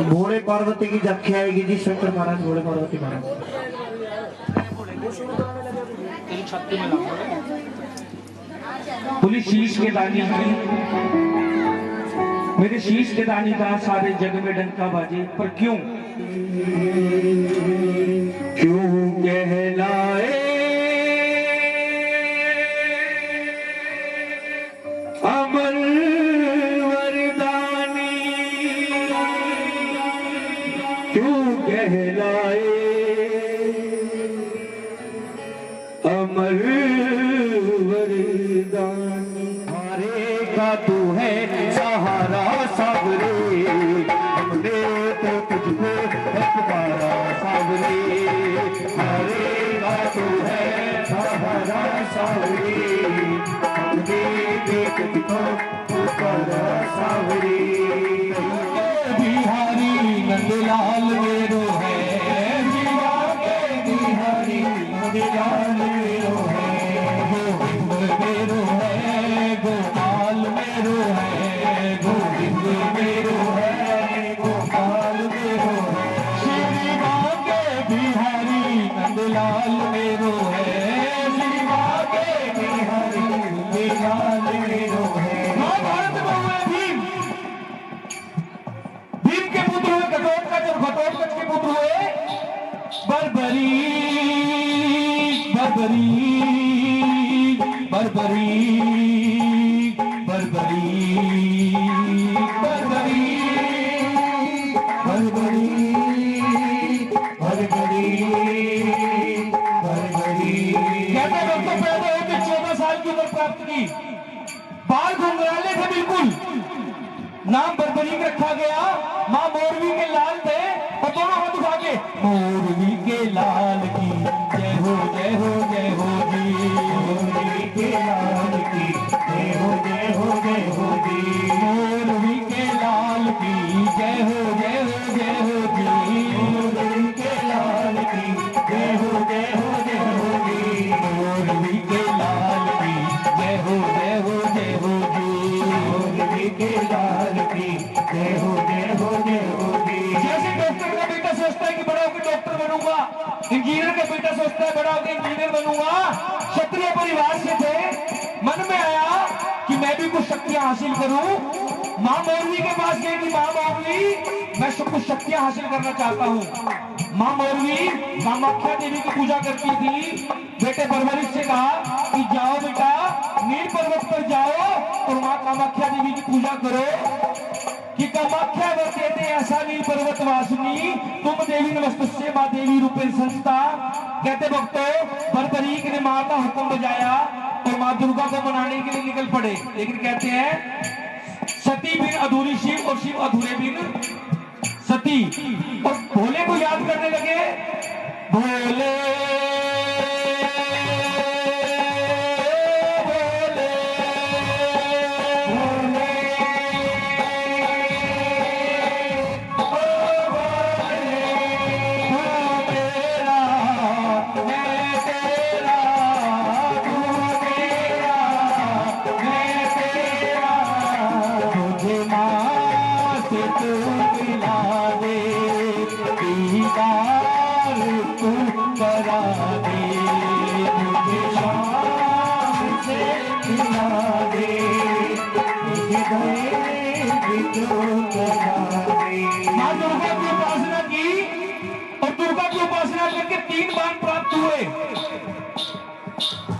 भोले पार्वती की जख्या आएगी जी। शंकर महाराज भोले पार्वती महाराज बोली शीश के दानी मेरे शीश के दानी का सारे जग में डंका बाजे, पर क्यों कहलाए अमर वरदानी, क्यों कहलाए अमर वरदानी। हरे का तू है सहारा सावरे, हमने तो तुझको पुकारा सावरे। हरे का तू है सहारा सावरे, हमने तो तुझको पुकारा सावरे। बिहारी नंदलाल मेरो है, जीवा के बिहारी नंदलाल मेरो है। गोविंद मेरो है, गोपाल मेरो है, गोविंद मेरो है, गोपाल मेरो है। शिवा के बिहारी नंदलाल मेरो है, शिवा के बिहारी नंदलाल मेरो है। महाभारत में हुए भीम, भीम के पुत्र हुए घटोत्कच, और घटोत्कच के पुत्र हुए बर्बरी। बर्बरी बर्बरी बर्बरी बर्बरी बर्बरी बर्बरी बर्बरी। कहते दोस्तों पैदा होकर 14 साल की उम्र प्राप्त की, बाल घुंघराले थे बिल्कुल, नाम बर्बरीक रखा गया। माँ मोरवी के लाल थे, और दोनों हाथ उठा के मोरवी के लाल की जय हो जय हो जय हो जी। मोरवी के लाल की जय हो जय हो जय हो जी। मोरवी के लाल की जय हो जय हो जय हो जी। मोरवी के लाल की जय हो जय हो जय हो जी। मोरवी के लाल की जय हो जय हो जय हो जी। मोरवी के लाल की जय हो जय हो जय हो जी। जैसे डॉक्टर का बेटा सोचता है कि बड़ा होकर डॉक्टर बनूंगा, इंजीनियर का बेटा सोचता है बड़ा होकर इंजीनियर बनूंगा, क्षत्रिय परिवार से थे, मन में आया कि मैं भी कुछ शक्तियां हासिल करूं। मां मौरवी के पास गई कि मां मौरवी मैं कुछ शक्तियां हासिल करना चाहता हूं। मां मौरवी कामाख्या देवी की पूजा करती थी। बेटे बर्बरीक से कहा कि जाओ बेटा नील पर्वत पर जाओ और मां कामाख्या देवी की पूजा करो, कि कामाख्या वर्तेते ऐसा नील पर्वत वासिनी तुम देवी नमस्तस्ये मां देवी रूपेण संस्था। कहते भक्तों बर्बरीक ने मां का हुक्म बजाया और मां दुर्गा को मनाने के लिए निकल पड़े। लेकिन कहते हैं सती बिन अधूरी शिव और शिव अधूरे बिन सती, और भोले को याद करने लगे। भोले मां दुर्गा की उपासना की और दुर्गा की उपासना करके 3 बाण प्राप्त हुए।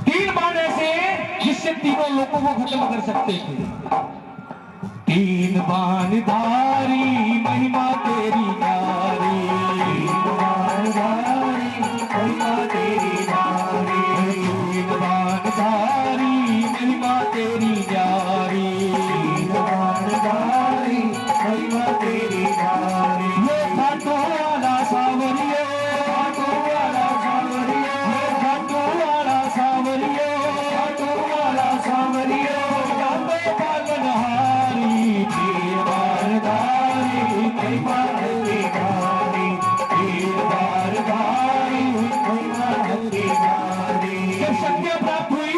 3 बाण ऐसे जिससे तीनों लोगों को खत्म कर सकते थे। 3 बाण धारी महिमा तेरी न्यारी, 3 बाण धारी महिमा तेरी न्यारी, 3 बाण धारी महिमा तेरी न्यारी, 3 बाण धारी महिमा तेरी न्यारी। ये खाटू वाला सावरियो, खाटू वाला सावरियो, खाटू वाला सावरियो, खाटू वाला सावरियो, जाते पालनहारी, 3 बाण धारी महिमा तेरी न्यारी, 3 बाण धारी महिमा तेरी न्यारी। जब शक्तियां प्राप्त हुई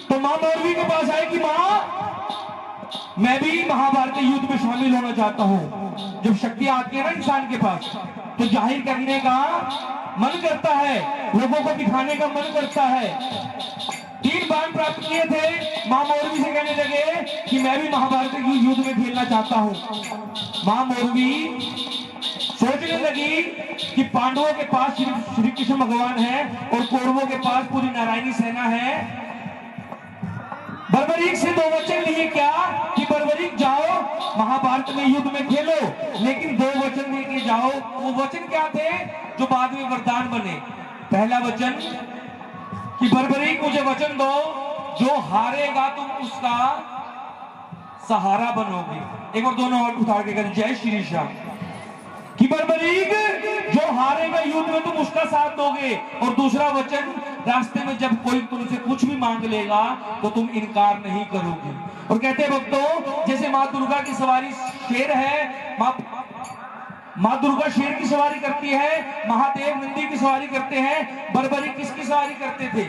तो मां मौलवी के पास आई कि मां मैं भी महाभारत युद्ध में शामिल होना चाहता हूं। जब शक्ति आती है ना इंसान के पास तो जाहिर करने का मन करता है, लोगों को दिखाने का मन करता है। 3 बाण प्राप्त किए थे। मां मौरवी से कहने लगे कि मैं भी महाभारत की युद्ध में खेलना चाहता हूं। मां मौरवी सोचने लगी कि पांडवों के पास श्री कृष्ण भगवान है और कौरवों के पास पूरी नारायणी सेना है। बर्बरीक से 2 वचन लिए क्या कि बर्बरीक जाओ महाभारत में युद्ध में खेलो, लेकिन 2 वचन लेके जाओ। वो वचन क्या थे जो बाद में वरदान बने? पहला वचन कि बर्बरीक मुझे वचन दो, जो हारेगा तुम उसका सहारा बनोगे। एक बार दोनों हाथ उठा के करें जय श्री श्याम। कि बर्बरीक जो हारेगा युद्ध में तुम उसका साथ दोगे। और दूसरा वचन, रास्ते में जब कोई तुमसे कुछ भी मांग लेगा तो तुम इनकार नहीं करोगे। और कहते हैं भक्तों, जैसे मां दुर्गा की सवारी शेर है, मां दुर्गा शेर की सवारी करती है, महादेव नंदी की सवारी करते हैं, बर्बरीक किसकी सवारी करते थे?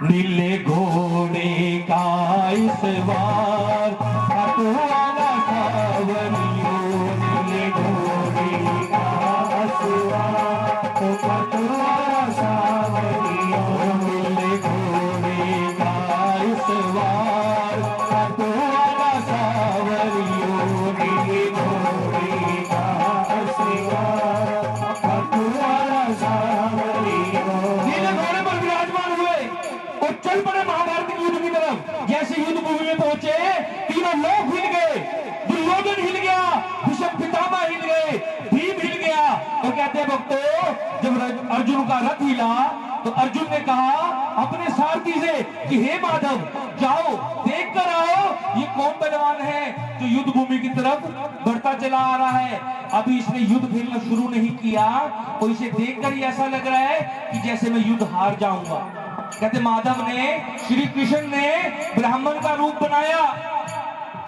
नीले घोड़े का इस बार अतवारा सावरियों, नीले घोड़े का सवार अतवारा सावरियों, नीले घोड़े का इस बार अतवारा सावरियों, नीले घोड़े का सवार अतवारा सावरियों। नीले घोड़े पर विराजमान हुए और चल पड़े महाभारत के युद्ध की तरफ। जैसे युद्ध भूमि में पहुंचे, तीनों लोग हिल गए। दुर्योधन हिल गया, भीष्म पितामह हिल गए, भीम हिल गया। और कहते हैं भक्तों, जब अर्जुन का रथ हिला तो अर्जुन ने कहा अपने सारथी से कि हे माधव, जाओ देख कर आओ ये कौन बलवान है जो युद्ध भूमि की तरफ बढ़ता चला आ रहा है। अभी इसने युद्ध खेलना शुरू नहीं किया और इसे देखकर ही ऐसा लग रहा है कि जैसे मैं युद्ध हार जाऊंगा। कहते माधव ने, श्री कृष्ण ने ब्राह्मण का रूप बनाया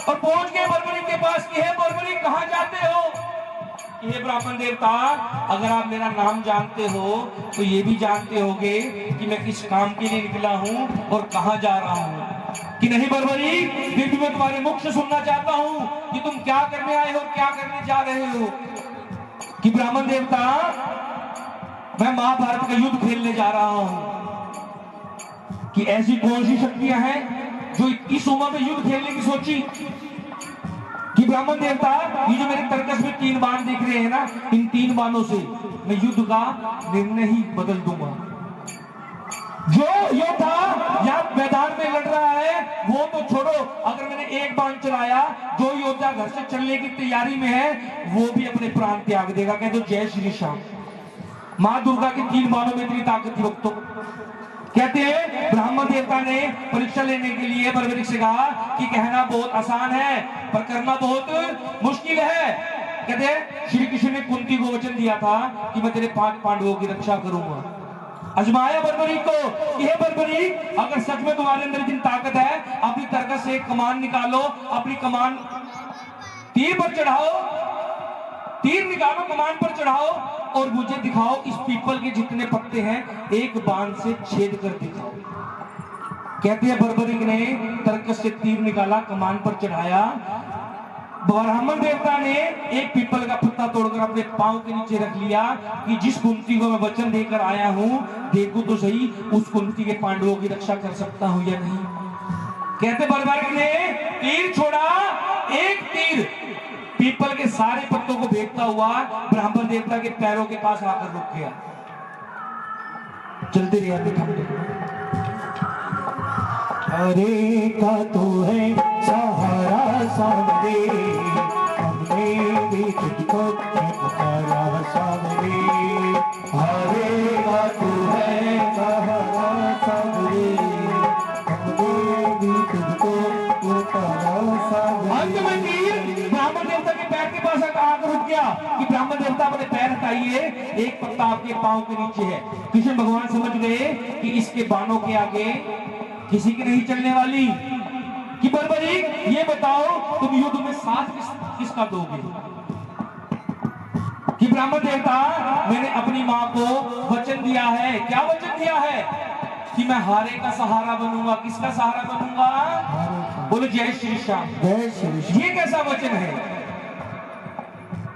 और पहुंच गए बर्बरीक के पास कि हे बर्बरीक कहां जाते हो? कि हे ब्राह्मण देवता, अगर आप मेरा नाम जानते हो तो ये भी जानते होगे कि मैं किस काम के लिए निकला हूं और कहां जा रहा हूं। कि नहीं बर्बरीक, फिर भी मैं तुम्हारे मुख से सुनना चाहता हूं कि तुम क्या करने आए हो, क्या करने जा रहे हो। कि ब्राह्मण देवता, मैं महाभारत का युद्ध खेलने जा रहा हूं। कि ऐसी कौन सी शक्तियां हैं जो इस उम्र में युद्ध खेलने की सोची? कि ब्राह्मण देवता, ये जो मेरे तरकस में 3 बाण दिख रहे हैं ना, इन 3 बाणों से मैं युद्ध का निर्णय ही बदल दूंगा। जो योद्धा यहाँ मैदान में लड़ रहा है वो तो छोड़ो, अगर मैंने 1 बाण चलाया, जो योद्धा घर से चलने की तैयारी में है वो भी अपने प्राण त्याग देगा। कह दो जय श्री श्याम। मां दुर्गा के 3 बाणों में इतनी ताकत थी भक्तों। कहते हैं ब्राह्मण देवता ने परीक्षा लेने के लिए बर्बरीक से कहा कि कहना बहुत आसान है पर करना बहुत मुश्किल है। कहते हैं श्री कृष्ण ने कुंती को वचन दिया था कि मैं तेरे 5 पांडवों की रक्षा करूंगा। अजमाया बर्बरीक को कि हे बर्बरीक, अगर सच में तुम्हारे अंदर इतनी ताकत है, अपनी तरकस से एक कमान निकालो, अपनी कमान तीर पर चढ़ाओ, तीर निकालो, कमान पर चढ़ाओ और मुझे दिखाओ इस पीपल के जितने पत्ते हैं एक बाण से छेद कर दिखाओ। कहते हैं बर्बरीक ने तरकस से तीर निकाला, कमान पर चढ़ाया। ब्राह्मण देवता ने एक पीपल का पत्ता तोड़कर अपने पांव के नीचे रख लिया कि जिस कुंती को मैं वचन देकर आया हूं, देखो तो सही उस कुंती के पांडवों की रक्षा कर सकता हूं या नहीं। कहते बर्बरीक ने तीर छोड़ा, एक तीर पीपल के सारे पत्तों को भेदता हुआ ब्राह्मण देवता के पैरों के पास आकर रुक गया। चलते रहे। हरे का तू है सहारा सावरे, हमने भी तुझको पुकारा सावरे। हरे का तू है सहारा सावरे, हमने भी तुझको पुकारा सावरे। अंत में तीर ब्राह्मण देवता के पैर के पास आकर रुक गया कि ब्राह्मण देवता अपने पैर हटाइए, एक पत्ता आपके पांव के नीचे है। कृष्ण भगवान समझ गए कि इसके बाणों के आगे किसी की नहीं चलने वाली। कि बर्बरीक, ये बताओ तुम युद्ध में साथ किसका दोगे? कि ब्राह्मण देवता, मैंने अपनी मां को वचन दिया है। क्या वचन दिया है? कि मैं हारे का सहारा बनूंगा। किसका सहारा बनूंगा? बोलो जय श्री श्याम। जय श्री श्याम। ये कैसा वचन है?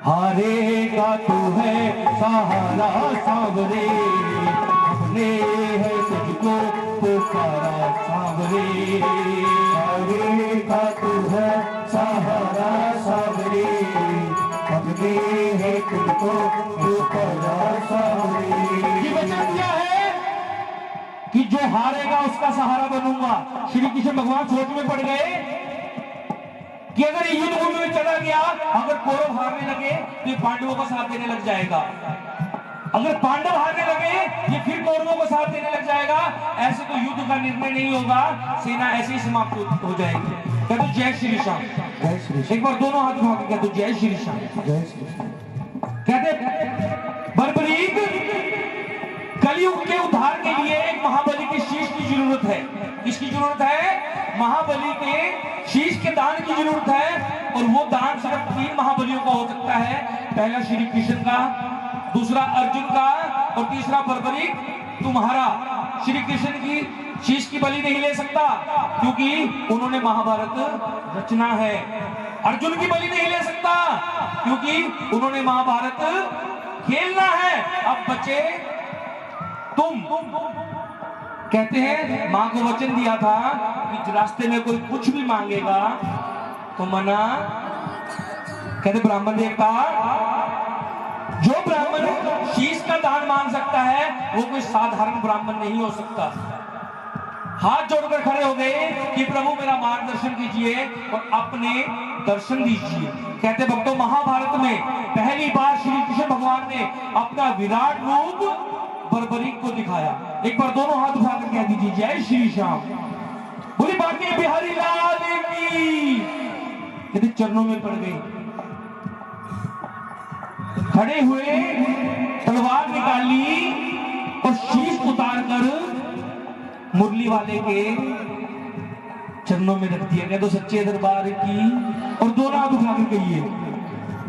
हारेगा तू है सहारा सांवरे, हमने है तुझको पुकारा सांवरे। हारेगा तू है सहारा सांवरे, हमने है तुझको पुकारा सांवरे। ये वचन क्या है कि जो हारेगा उसका सहारा बनूंगा। श्री कृष्ण भगवान सोच में पड़ गए कि अगर ये युद्ध भूमि में चला गया, अगर कौरव हारने लगे तो ये पांडवों का साथ देने लग जाएगा, अगर पांडव हारने लगे ये फिर कौरवों को साथ देने लग जाएगा। ऐसे तो युद्ध का निर्णय नहीं होगा, सेना ऐसे ही समाप्त हो जाएगी। कह दो जय श्री श्याम। जय श्री श्याम। एक बार दोनों हाथ उठा के कह दो जय श्री श्याम। जय श्री श्याम। कहते बर्बरीक कलयुग के उद्धार के लिए एक महाबली के शीश की जरूरत है। किसकी जरूरत है? महाबली के शीश के दान की जरूरत है। और वो दान सिर्फ 3 महाबलियों का हो सकता है। पहला श्री कृष्ण का, दूसरा अर्जुन का और तीसरा बर्बरीक तुम्हारा। श्री कृष्ण की शीश की बलि नहीं ले सकता क्योंकि उन्होंने महाभारत रचना है। अर्जुन की बलि नहीं ले सकता क्योंकि उन्होंने महाभारत खेलना है। अब बचे तुम। कहते हैं मां को वचन दिया था कि रास्ते में कोई कुछ भी मांगेगा तो मना। कहते ब्राह्मण देवता, जो ब्राह्मण शीश का दान मांग सकता है वो कोई साधारण ब्राह्मण नहीं हो सकता। हाथ जोड़कर खड़े हो गए कि प्रभु मेरा मार्गदर्शन कीजिए और अपने दर्शन दीजिए। कहते भक्तों, महाभारत में पहली बार श्री कृष्ण भगवान ने अपना विराट रूप बर्बरीक को दिखाया। एक बार दोनों हाथ उठाकर कह दीजिए जय श्री श्याम। बोली बाकी बिहारी लाल की। कहते चरणों में पड़ गई, खड़े हुए तलवार निकाली और शीश उतारकर मुरली वाले के चरणों में रख दिया। कह दो सच्चे दरबार की। और दोनों हाथ उठाकर कहिए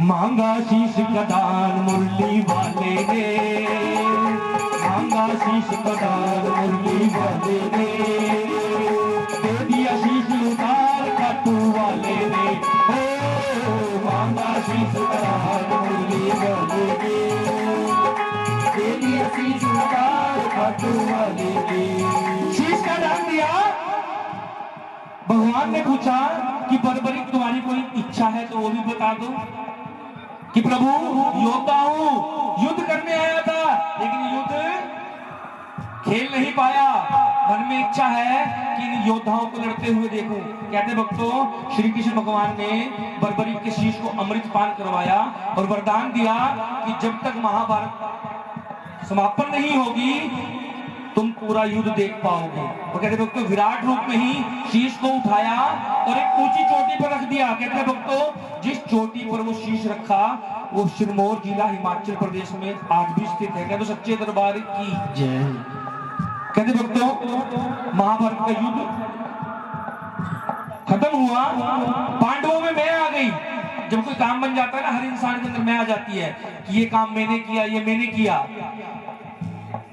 मांगा शीश का दान मुरली वाले ने, मांगा शीश का दान मुरली वाले ने, दे दिया शीश उतार खाटू वाले ने। ओ मांगा शीश का दान मुरली वाले ने, दे दिया शीश उतार खाटू वाले ने। शीश का दान दिया। भगवान ने पूछा कि बर्बरीक तुम्हारी कोई इच्छा है तो वो भी बता दो। कि प्रभु योद्धा हूं, युद्ध करने आया था लेकिन युद्ध खेल नहीं पाया। मन में इच्छा है कि इन योद्धाओं को लड़ते हुए देखूं। कहते भक्तों, श्री कृष्ण भगवान ने बर्बरीक के शीश को अमृत पान करवाया और वरदान दिया कि जब तक महाभारत समापन नहीं होगी तुम पूरा युद्ध देख पाओगे। और कहते भक्तों, विराट रूप में ही शीश को उठाया और एक ऊंची चोटी पर रख दिया। कहते भक्तों, जिस चोटी पर वो शीश रखा वो सिरमौर जिला हिमाचल प्रदेश में आज भी स्थित है। कहते सच्चे दरबार की जय। कहते भक्तों, महाभारत का युद्ध खत्म हुआ, पांडवों में मैं आ गई। जब कोई काम बन जाता है ना, हर इंसान के अंदर मैं आ जाती है कि ये काम मैंने किया, ये मैंने किया।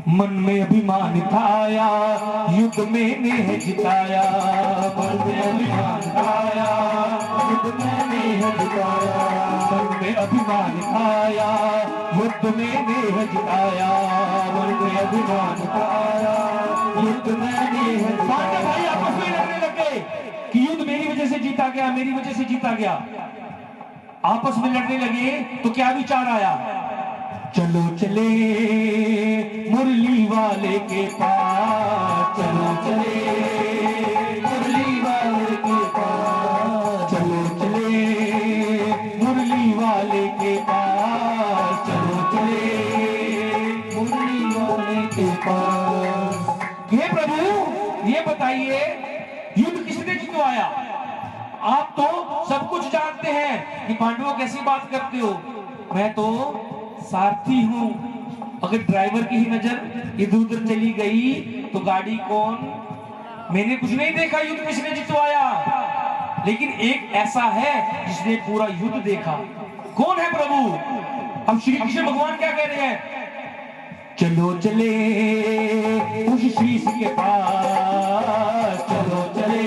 मन में अभिमान खाया, युद्ध मैंने है जिताया। मन में अभिमान खाया, युद्ध मैंने है जिताया। मन में अभिमान खाया, युद्ध मैंने है जिताया। मन में अभिमान खाया, युद्ध मैंने है जिताया। पांडव भाई आपस में लड़ने लगे कि युद्ध मेरी वजह से जीता गया, मेरी वजह से जीता गया। आपस में लड़ने लगे तो क्या विचार आया? चलो चले मुरली वाले के पास, चलो चले मुरली वाले के पास, चलो चले मुरली वाले के पास, चलो चले मुरली वाले के पास। हे प्रभु, ये बताइए युद्ध किसने जितवाया? आप तो सब कुछ जानते हैं कि पांडवों कैसी बात करते हो। मैं तो सारथी हूं। अगर ड्राइवर की ही नजर इधर उधर चली गई तो गाड़ी कौन? मैंने कुछ नहीं देखा युद्ध किसने जितवाया, लेकिन एक ऐसा है जिसने पूरा युद्ध देखा। कौन है प्रभु? अब श्री कृष्ण भगवान क्या कह रहे हैं? चलो चले उस शीश के पास, चलो चले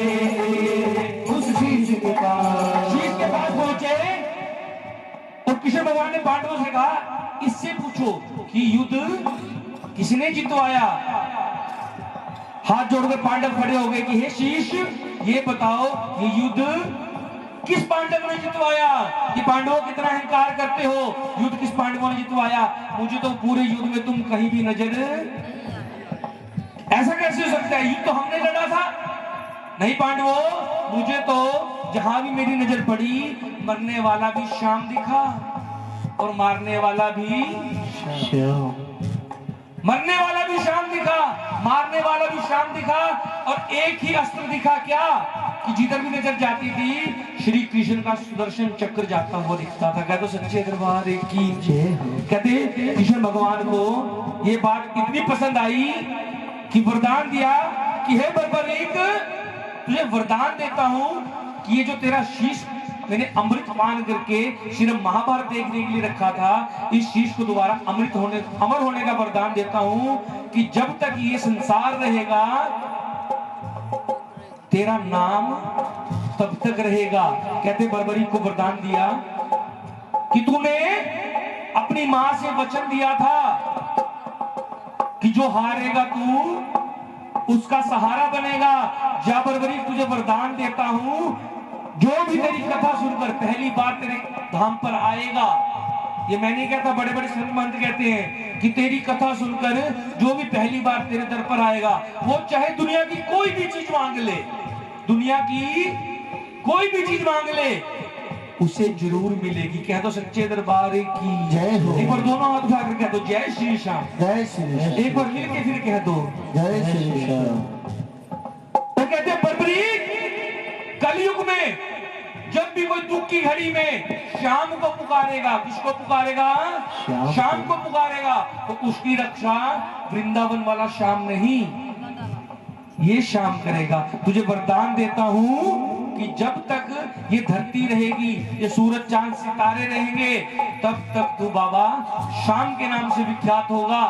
उस शीश के पास। शीश के पास पहुंचे और कृष्ण कृष्ण भगवान ने पांडवों से कहा इससे पूछो कि युद्ध किसने जितवाया। हाथ जोड़कर पांडव खड़े हो गए कि हे शीश, ये बताओ ये युद्ध किस पांडव ने जितवाया। कि पांडवों कितना अहंकार करते हो, युद्ध किस पांडवों ने जितवाया। मुझे तो पूरे युद्ध में तुम कहीं भी नजर, ऐसा कैसे हो सकता है, युद्ध तो हमने लड़ा था। नहीं पांडवों, मुझे तो जहां भी मेरी नजर पड़ी मरने वाला भी श्याम दिखा और मारने वाला भी मरने वाला भी श्याम दिखा, मारने वाला भी श्याम दिखा। और एक ही अस्त्र दिखा क्या कि जिधर भी नजर जाती थी श्री कृष्ण का सुदर्शन चक्र जाता हुआ दिखता था। कहते सच्चे दरबार की जय। कहते कृष्ण भगवान को ये बात इतनी पसंद आई कि वरदान दिया कि हे बर्बरीक, तुझे वरदान देता हूं कि ये जो तेरा शीश मैंने अमृत पान करके सिर्फ महाभारत देखने के लिए रखा था, इस शीश को दोबारा अमर होने का वरदान देता हूं कि जब तक ये संसार रहेगा तेरा नाम तब तक रहेगा। कहते बर्बरी को वरदान दिया कि तूने अपनी मां से वचन दिया था कि जो हारेगा तू उसका सहारा बनेगा। जा बर्बरी, तुझे वरदान देता हूं, जो भी तेरी कथा सुनकर पहली बार तेरे धाम पर आएगा, ये मैं नहीं कहता, बड़े बड़े संत महंत कहते हैं कि तेरी कथा सुनकर जो भी पहली बार तेरे दर पर आएगा, वो चाहे दुनिया की कोई भी चीज मांग ले, दुनिया की कोई भी चीज मांग ले, उसे जरूर मिलेगी। कह दो सच्चे दरबार की जय हो। एक बार दोनों हाथ उठाकर कह दो जय श्री श्याम, जय श्री श्याम। एक बार मिलके फिर कह दो जय श्री श्याम। तो कहते बर्बरी, कलयुग में जब भी कोई दुख की घड़ी में श्याम को पुकारेगा, किसको पुकारेगा, श्याम को पुकारेगा, तो उसकी रक्षा वृंदावन वाला श्याम नहीं, ये श्याम करेगा। तुझे वरदान देता हूं कि जब तक ये धरती रहेगी, ये सूरज चांद सितारे रहेंगे, तब तक तू बाबा श्याम के नाम से विख्यात होगा।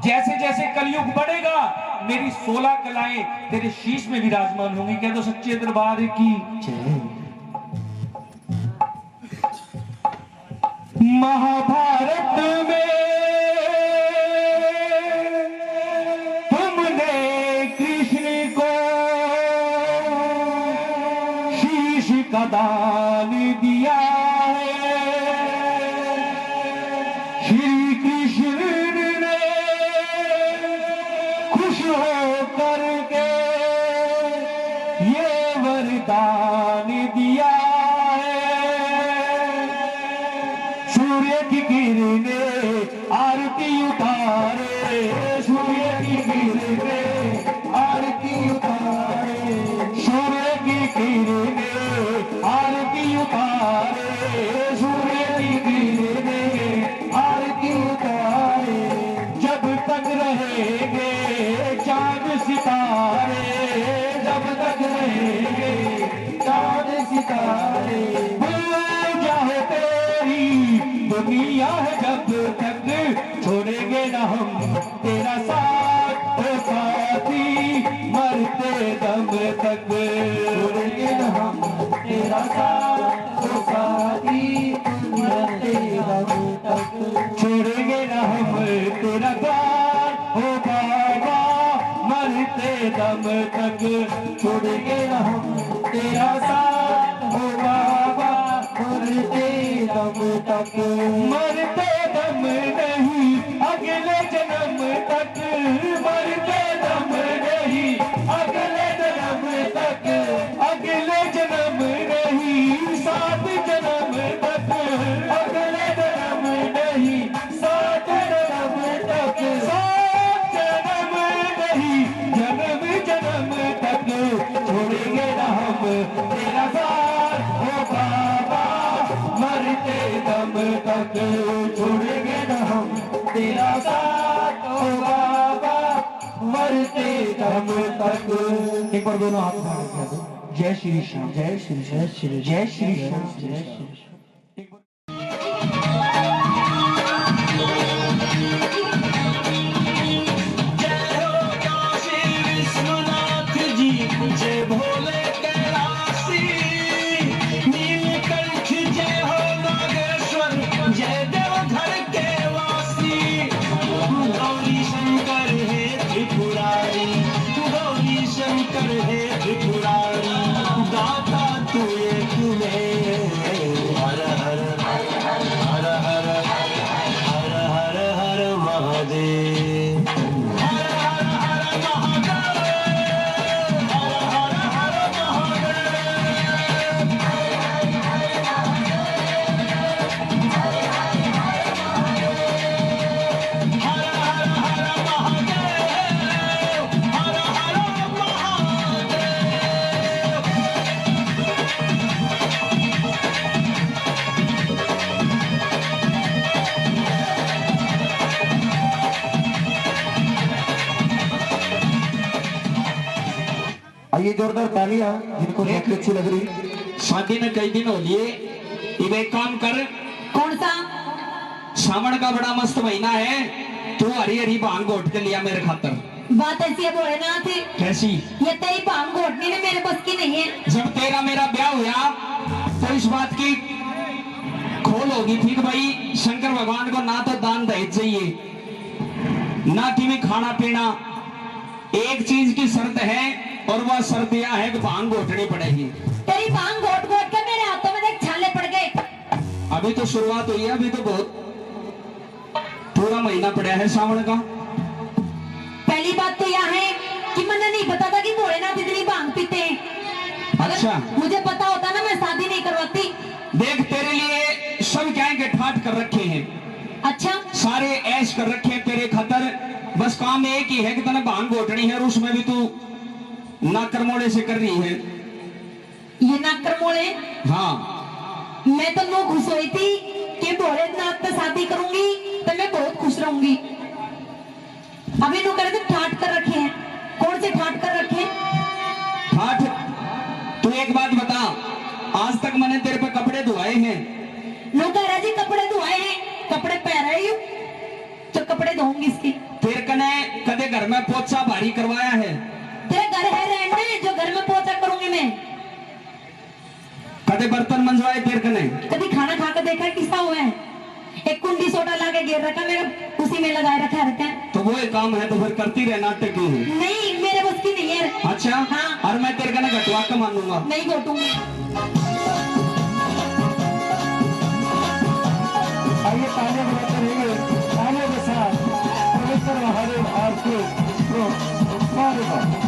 जैसे जैसे कलयुग बढ़ेगा मेरी 16 कलाएं तेरे शीश में विराजमान होंगी। कह दो सच्चे दरबार की जय। महाभारत में तुमने कृष्ण को शीश का दान दिया है। श्री कृष्ण ने खुश होकर के ये वरदान दिया है। सूर्य की किरणें आरती उतारे, सूर्य की किरणें आरती उतारे, सूर्य की किरणें आरती उतारे, सूर्य की किरणें आरती उतारे। जब तक रहेंगे चांद सितारे, जब तक रहेंगे चांद सितारे, चाहे तेरी दुनिया है जब तक, छोड़ेंगे ना हम तेरा साथ ओ साथी, मरते दम तक, छोड़ेंगे ना हम तेरा साथ ओ साथी, मरते दम तक, छोड़ेंगे ना हम तेरा साथ ओ बाबा, मरते दम तक, छोड़ेंगे ना हम तेरा साथ ओ बाबा, मरते दम तक, मरते दम नहीं अगले जन्म तक, मरते दम नहीं अगले जन्म तक, अगले जन्म नहीं 7 जन्म तक, अगले जन्म नहीं 7 जन्म तक, 7 जन्म नहीं जन्म जन्म तक, छोड़ेंगे ना हम तेरा साथ ओ बाबा, मरते दम तक, छोड़ेंगे ना हम तेरा साथ ओ बाबा, मरते दम तक। एक बार दोनों हाथ उठा के कह दो जय श्री श्याम, जय श्री जय श्री जय श्री श्याम, जय श्री। जय भोले कैलासी, नीलकंठ जय हो नागेश्वर में हर हर हर हर हर हर हर हर महादेव हर हर हर महादेव हर हर हर आइए जोरदार तालियां जिनको बहुत अच्छी लग रही। शादी में कई दिन हो लिए। अब एक काम कर, कौन सा? सावन का बड़ा मस्त महीना है, तू हरी हरी भांग घोट के लिया मेरे खातर। बात ऐसी है भोलेनाथ, कैसी? ये तेरी भांग घोटने में मेरे बस की नहीं है। जब तेरा मेरा ब्याह हुआ तो इस बात की खोल होगी थी कि भाई शंकर भगवान को ना तो दान दहेज चाहिए ना कि भी खाना पीना, एक चीज की शर्त है और वह शर्त यह है कि भांग घोटनी पड़ेगी। तेरी भांग घोट घोट के मेरे हाथों में देख छाले पड़ गए। अभी तो शुरुआत हुई है, अभी तो बहुत पूरा महीना पड़ा है सावन का। पहली बात तो यह है कि मुझे नहीं पता था कि भोलेनाथ इतनी भांग पीते हैं। अच्छा। मुझे पता होता ना मैं शादी नहीं करवाती। देख तेरे लिए सब क्या है कि ठाट कर रखे हैं। अच्छा, सारे ऐश कर रखे हैं तेरे खातर। बस काम एक ही है कि तने भांग घोटनी है और उसमें भी तू नाकरमोड़े से कर रही है। ये नाकरमोड़े? हाँ, मैं तो नो खुश हुई थी कि भोलेनाथ से शादी करूंगी तो मैं बहुत खुश रहूंगी। अभी नो करे तो ठाट कर रखे हैं। कौन से ठाट कर रखे हैं? ठाट? तू एक बात बता, आज तक मैंने तेरे पे कपड़े धुआए हैं? लोग कह रहे जी कपड़े धुआए हैं, कपड़े पहन रही हूँ तो कपड़े धोऊंगी इसकी। तेरे कने कदे घर में पोछा भारी करवाया है? तेरे घर है रहने जो घर में पोछा करूंगी मैं। कदे बर्तन मंजवाए तेरे कने? कभी खाना खा कर देखा किस्सा हुआ है? एक कुंडी सोडा ला के गिर रखा मेरा, उसी में लगाए रखा है। तो वो एक काम है तो फिर करती रहे नाटक क्यों? नहीं, मेरे बस की नहीं है। अच्छा। हाँ। और मैं तेरे कने घटवा के मानूंगा। नहीं घोटूंगी। आइए तालियां बजाते रहिए तालियों के साथ पवित्र महादेव आरती को स्वागत।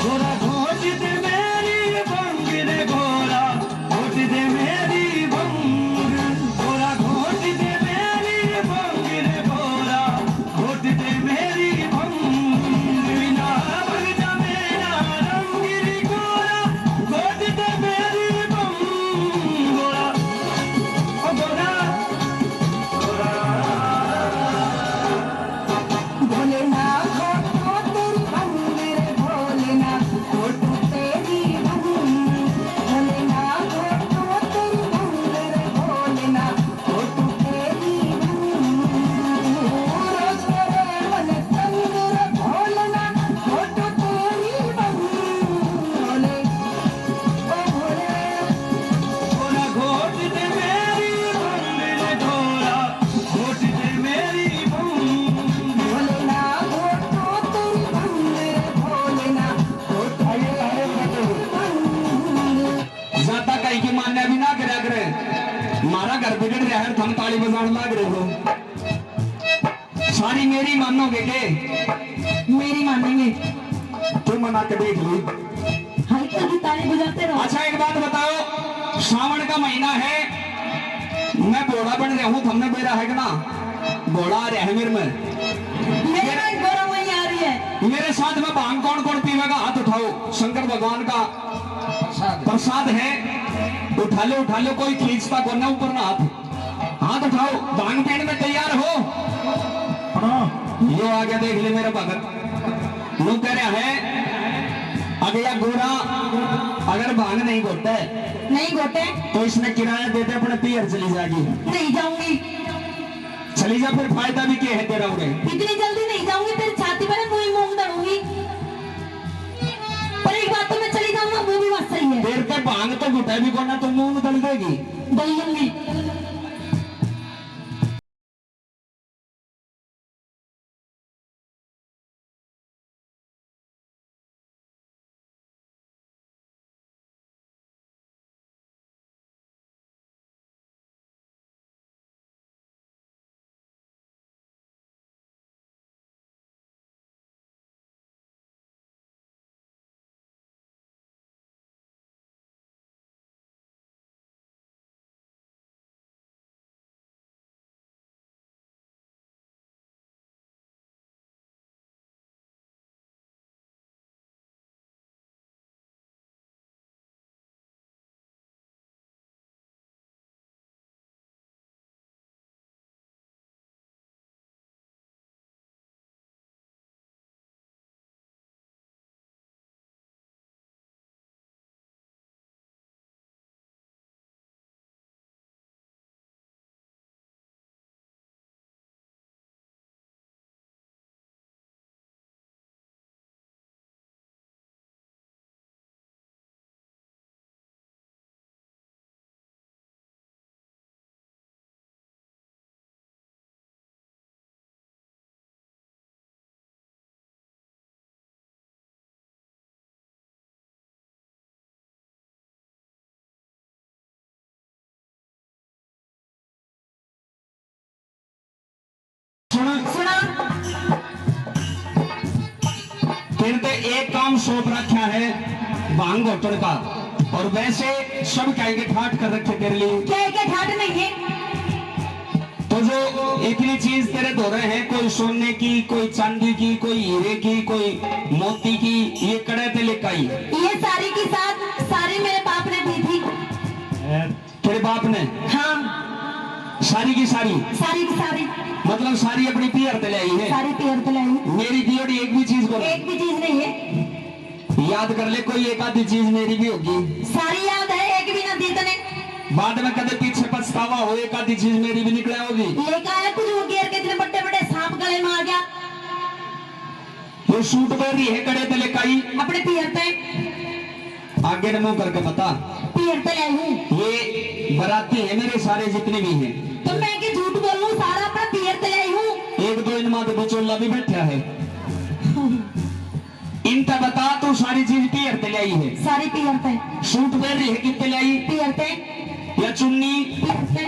गोरा घोट दे मेरी बंग रे गोरा घोट दे मेरी बंग गोरा घोट दे मेरी बंग रे गोरा घोट दे मेरी बंग बिना भग जा मेरा रंग रे गोरा घोट दे मेरी बंग गोरा ओ गोरा गोरा भोलेनाथ घोटो तेरी बंग रे भोलेनाथ घोटो तेरी बंग। भोलेनाथ घोटो तेरी बंग रे भोलेनाथ घोटो तेरी बंग। रोज तेरे मन तंग रे भोलेनाथ घोटो तेरी बंग। भोले ओ भोले गोरा घोट दे मेरी बंग रे गोरा घोट दे मेरी बंग भोलेनाथ घोटो तेरी बंग रे भोलेनाथ घोटो आइए तालियां बजाते हुए बंग। ज्यादा कहीं की मान्य भी ना करा करे, मारा घर बिगड़ रहा है, थम ताली बजाने लग रहे हो। सारी मेरी मानोगे के? मेरी मानेंगे। तू मना के देख ली। हल्की की ताली बजाते रहो। अच्छा एक बात बताओ, सावन का महीना है, मैं घोड़ा बन रहा हूँ, हमने बेरा है कि ना? घोड़ा आ रहा है मेरे में। मेरे में गौरव वही आ रही है। मेरे साथ में भांग कौन कौन पीवेगा? हाथ उठाओ। शंकर भगवान का प्रसाद है, उठा लो, कोई खींचता को ना ऊपर ना हाथ उठाओ। भांग पीने में तैयार हो? यो आ गया, देख ले मेरा भगत। नु कह रहा है अगर यह गोरा अगर भांग नहीं घोटता है नहीं घोटे तो इसने किराया देते अपने पियर चली जाएगी। नहीं जाऊंगी। चली जा, फिर फायदा भी क्या है तेरा उड़े? इतनी जल्दी नहीं जाऊंगी, तेरी छाती पर मुंह मूंग दड़ूंगी। पर एक बात तो मैं चली जाऊंगा, वो भी बात सही है। तेरे पे भांग तो घुटा भी को ना, तो मुंह में दल देगी। दल लूंगी। फिर तो एक काम सौंप रखा है भांग घोटन का, और वैसे सब कहेंगे ठाट कर रखे तेरे लिए। क्या है, क्या ठाट नहीं है? तो जो इतनी चीज तेरे धो रहे हैं, कोई सोने की, कोई चांदी की, कोई हीरे की, कोई मोती की, ये कड़े ते लेकर आई। ये सारी की सारी मेरे बाप ने दी थी। तेरे बाप ने? हाँ, सारी की सारी? सारी की सारी। मतलब सारी अपनी पियर ते ले आई है? सारी पियर ते लाई। मेरी दियोड़ी एक भी चीज को एक भी चीज नहीं है। याद कर ले, कोई एक आधी चीज मेरी भी होगी। सारी याद है, एक भी ना दी तने। बाद में कदे पीछे पछतावा हो, एक आधी चीज मेरी भी निकले होगी। लेकर आया कुछ वो घेर के इतने बड़े बड़े सांप गले में आ गया। ये सूट पहन रही है कड़े ते लेकर आई अपने पियर पे। आगे नमो करके बता। पियर पे लाई हूँ। ये बराती है मेरे सारे जितने भी हैं। तो मैं क्या झूठ बोलूं, सारा अपना पियर पे लाई हूँ। एक दो इनमां तो बिचौला भी बैठा है। इनका बता, तू सारी चीज पियर ते ले आई है? सारी पियर पे। सूट पहन रही है कितने ले आई? पियर पे। या चुन्नी? पियर पे।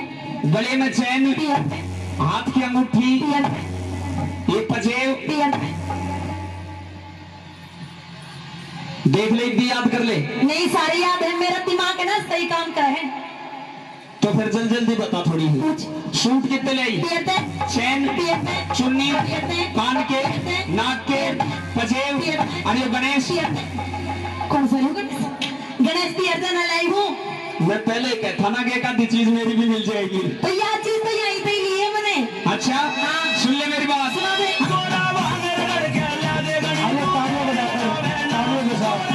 गले में चैन? पियर पे। हाथ की अंगूठी? पियर पे। ये पजेब? पियर पे। देख ले, इतनी याद कर ले। नहीं, सारी याद है, मेरा दिमाग है ना सही काम का है। तो फिर जल्दी जल्दी बता थोड़ी ही। पूछ। सूट कितने ले आई? पियर पे। चैन? पियर पे। चुन्नी? पियर पे। कान के? पियर पे। नाक के? पजेब? पियर पे। अरे गणेश? पियर पे। कौन सा है गणेश? पियर पे ना लाई हूँ। मैं पहले कहता ना कि एक आधी चीज मेरी भी मिल जाएगी। तो यह चीज तो यहीं पे ही ली है मैंने। अच्छा, हाँ। सुन ले मेरी बात। सुना दे। आइए तालियां बजाकर, तालियों के साथ।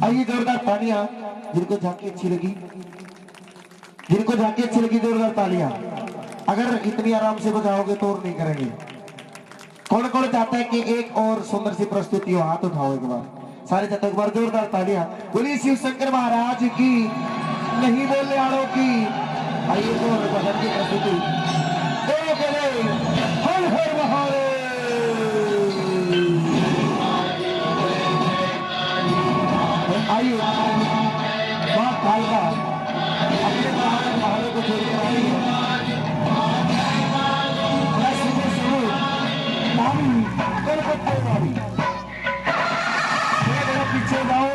आइए जोरदार तालियां जिनको झांकी अच्छी लगी, जिनको झांकी अच्छी लगी जोरदार तालियां। अगर इतनी आराम से बजाओगे तो और नहीं करेंगे। कौन कौन चाहता है कि एक और सुंदर सी प्रस्तुति हो? हाथ उठाओ एक बार, सारे चाहते एक बार जोरदार तालियां। बोलिए शिव शंकर महाराज की, नहीं बोलने वालों की। आइए तो भजन की प्रस्तुति। हर हर महादेव। आइए मां कालका अपने पहाड़ों को छोड़कर आई है। मैं सुबह सुबह नामी कलकत्ते वाली पीछे जाओ।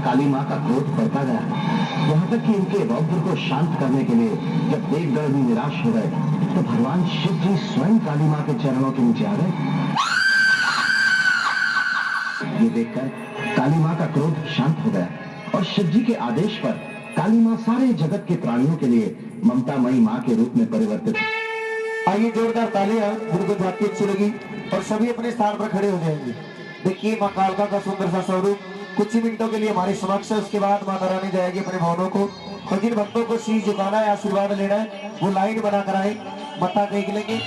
काली माँ का क्रोध बढ़ता गया, यहाँ तक कि इनके रौद्र को शांत करने के लिए जब देवगढ़ भी निराश हो गए तो भगवान शिव जी स्वयं काली माँ के चरणों के नीचे आ गए। ये देखकर काली माँ का क्रोध शांत हो गया और शिव जी के आदेश पर काली माँ सारे जगत के प्राणियों के लिए ममतामयी माँ के रूप में परिवर्तित। आइए जोरदार तालियां जिनको झांकी अच्छी लगी और सभी अपने स्थान पर खड़े हो जाएंगे। देखिए माँ कालका का सुंदर सा स्वरूप कुछ ही मिनटों के लिए हमारे समक्ष है। उसके बाद माता रानी जाएगी अपने भवनों को और जिन भक्तों को शीश झुकाना है, आशीर्वाद लेना है, वो लाइन बनाकर आए, मत्था टेक लेंगे।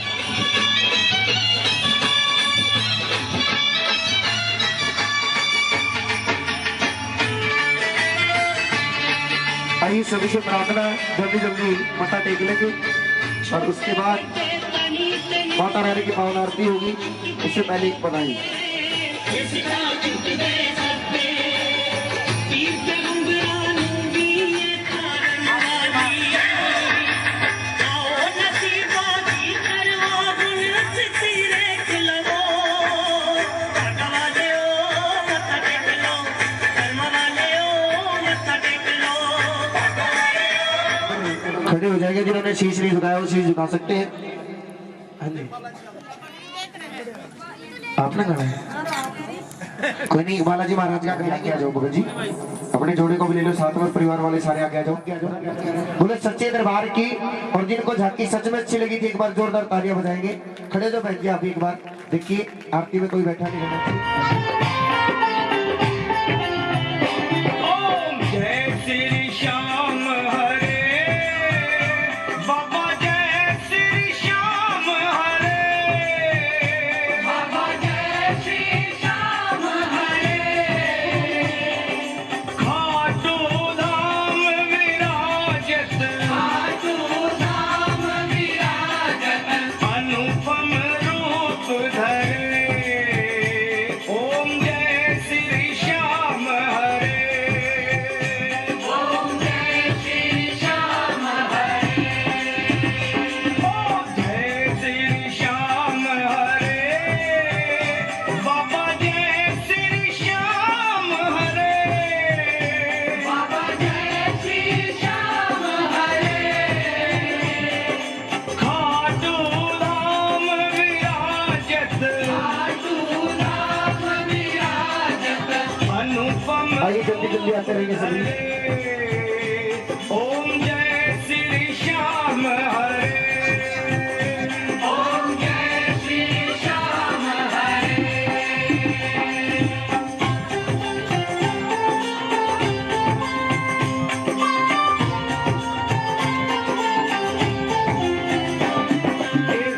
आइए सभी से प्रार्थना, जल्दी जल्दी मत्था टेक लेंगे और उसके बाद माता रानी की पावन आरती होगी। उससे पहले एक बधाई। नसीबा की करवा गुण तेरे जाएंगे। जिन्होंने शीश नहीं झुकाया वो शीश झुका सकते हैं। हाँ जी, आपने गाना है? कोई नहीं, बालाजी महाराज का आगे आ जाओ भगत जी, अपने जोड़े को भी ले लो साथ में, परिवार वाले सारे आगे आ जाओ। बोले सच्चे दरबार की। और जिनको झांकी सच में अच्छी लगी थी एक बार जोरदार तालियां बजाएंगे। खड़े जो बैठ आप एक बार देखिए, आरती में कोई बैठा नहीं रहना चाहिए। ओम जय श्री श्याम हरे बाबा, जय श्री श्याम हरे बाबा, जय श्री श्याम हरे। खाटू धाम विराजत, खाटू धाम विराजत, अनुपम रूप धरे। ओम जय श्री श्याम हरे, ओम जय श्री श्याम हरे, ओम जय श्री श्याम हरे बाबा, जय श्री श्याम हरे बाबा, जय श्री श्याम हरे। खाटू धाम विराजत, खाटू धाम विराजत, अनुपम आइए जल्दी जल्दी आते रहेंगे सभी। ओम जय श्री श्याम हरे, ओम जय श्री श्याम हरे।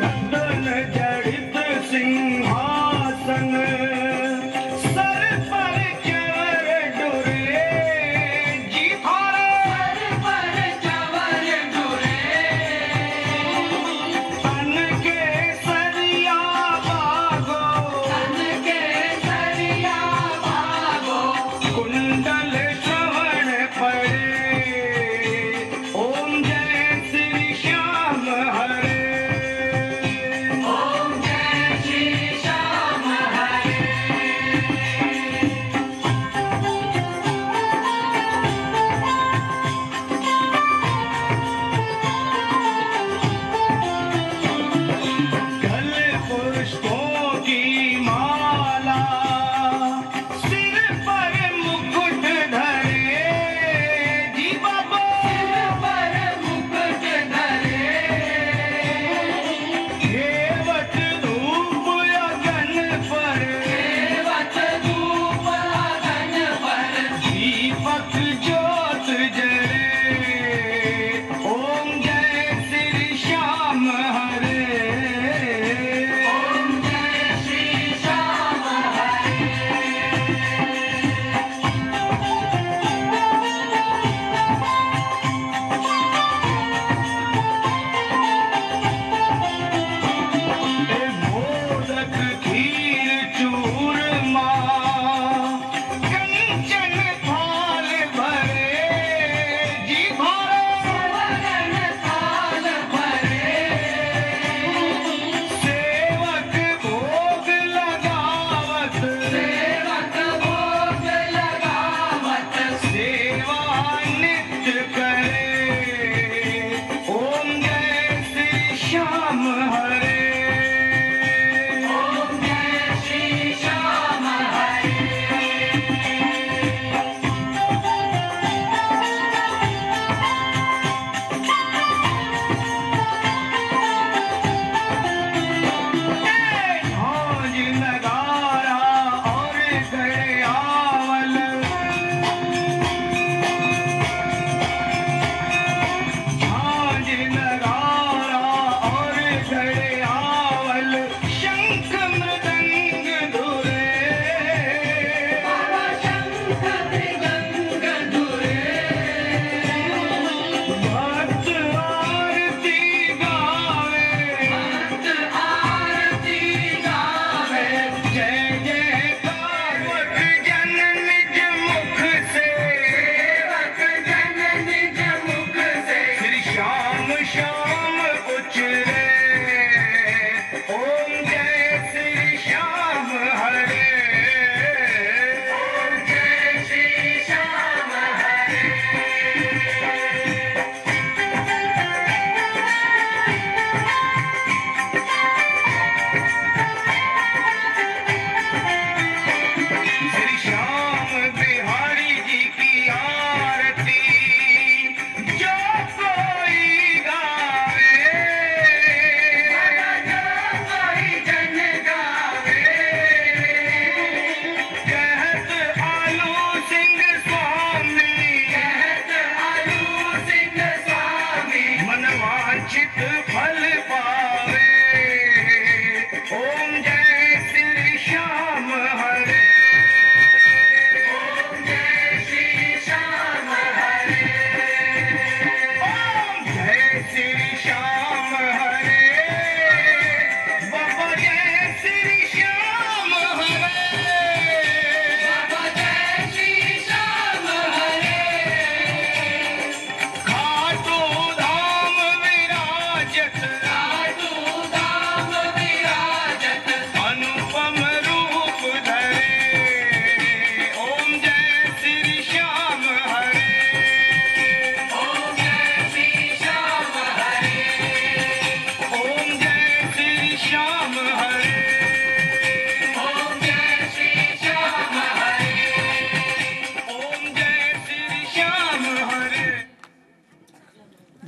रतन जड़ित सिंहासन, सर पर चवर डुरे, जी थारे सर पर चवर डुरे। तन के सरिया भागो, तन के सरिया भागो, कुंडल श्रवण पड़े। ओम जय श्री श्याम हरे, ओम जय श्री श्याम हरे। गल पुष्पों की माला, सिर पर मुकुट धरे, जी बाबा सिर पर मुकुट धरे। केवट धूप अगन पर, केवट धूप अगन पर, दीपक ज्योत जरे। ओम जय श्री श्याम हरे, ओम जय श्री श्याम हरे। मोदक खीर चूरमा, कंचन थाल भरे, जी भारे सुवर्ण थाल भरे। सेवक भोग लगावत, सेवक भोग लगावत, सेवा नित्य करे। ओम जय श्री श्याम हरे, ओम जय श्री श्याम हरे। झांझ नगारा और घड़ियावल, झांझ नगारा और घड़ियावल, शंख मृदंग धुरे, बाबा शंख मृदंग धुरे। भक्त आरती गावे, भक्त आरती गावे, जय जयकार। सेवक जन निज मुख से, सेवक जन निज मुख से, श्री श्याम श्याम उचरे। ओम जय श्री श्याम हरे, ओम जय श्री श्याम हरे।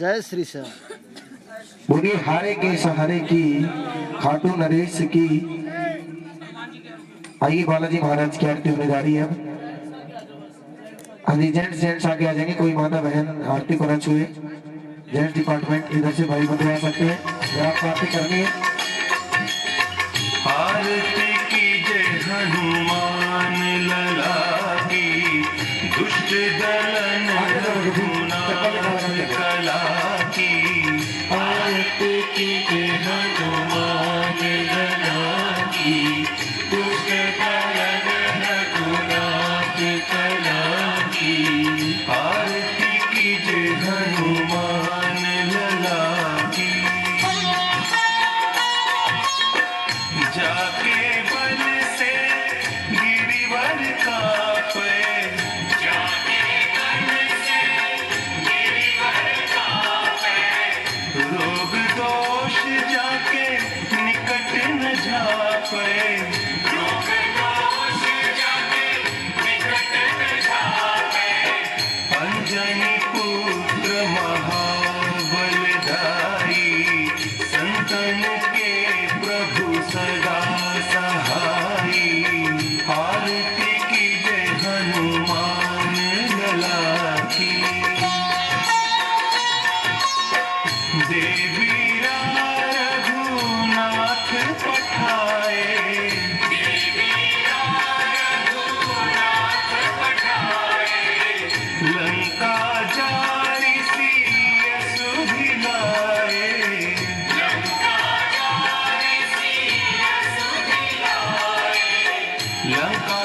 जय श्री श्याम। बोलिए हारे के सहारे की खाटू नरेश की। आइए बालाजी महाराज की आरती होने जा रही है अब। हाँ जी, जेंट्स आगे आ जाएंगे। कोई माता बहन आरती को न छुए। जेंट्स डिपार्टमेंट इधर से भाई बंधु आ सकते हैं अगर आपको आरती करनी है। आरती कीजे हनुमान लला की, दुष्ट दलन रघुनाथ कला की। आरती कीजे हनुमान लला की, दुष्ट दलन रघुनाथ कला की। आरती कीजे हनुमान लला की। जाके बल से गिरिवर कापे, जाके बल से गिरिवर कापे। रोग दोष जाके निकट न झापे, रोग दोष जाके निकट न झापे। अंजनी पुत्र महाबलदाई, संतन के प्रभु सदा सहाई। आरती कीजे हनुमान लला की। देवी रघुनाथ पठाए, देवी रघुनाथ पठाए। लंका जारी सिय सुधिलाए, लंका